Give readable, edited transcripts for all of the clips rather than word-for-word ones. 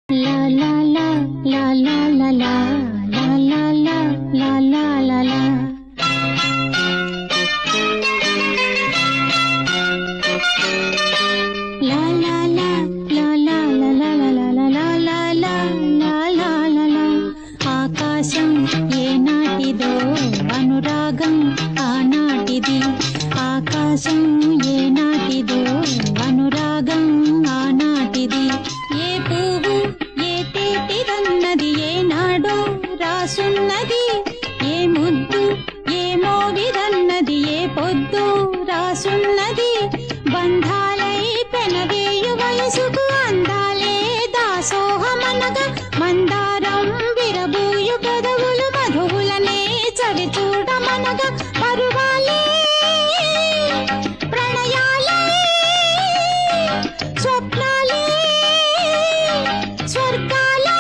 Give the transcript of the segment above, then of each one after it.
La la la la la la la la la la la la la la. La la la la la la la la la la la la la la la la. ఆకాశం ఏనాటిదో అనురాగం ఆనాటిది. ఆకాశం ఏనాటిదో అనురాగం ఆనాటిది. ఏ పువ్వు ఏ తేటిదన్నది ఏనాడో రాసున్నది. ఏ ముద్దు ఏ మోవిదన్నది ఏ పొద్దు రాసున్నది. బంధాలై పెనవేయు వయసుకు అందాలే దాసోహమనగా మందారం విరబూయు పెదవులు మధువులనే చవి చూడమనగా పరువాలే ప్రణయాలే స్వప్నాలే స్వర్గాలే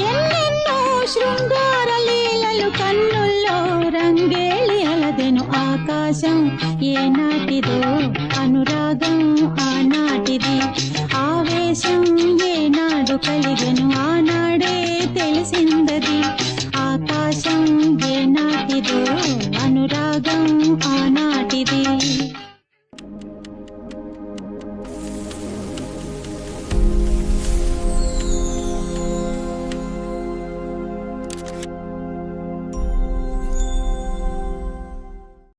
ఎన్నెన్నో శృంగార లీలలు కన్నుల్లో రంగేళి అలదెను. ఆకాశం ఏనాటిదో అనురాగం ఆనాటిది. ఆవేశం ఏనాడు కలిగెను ఆనాడే తెలిసిందది. ఆకాశం ఏనాటిదో అనురాగం ఆనాటిది.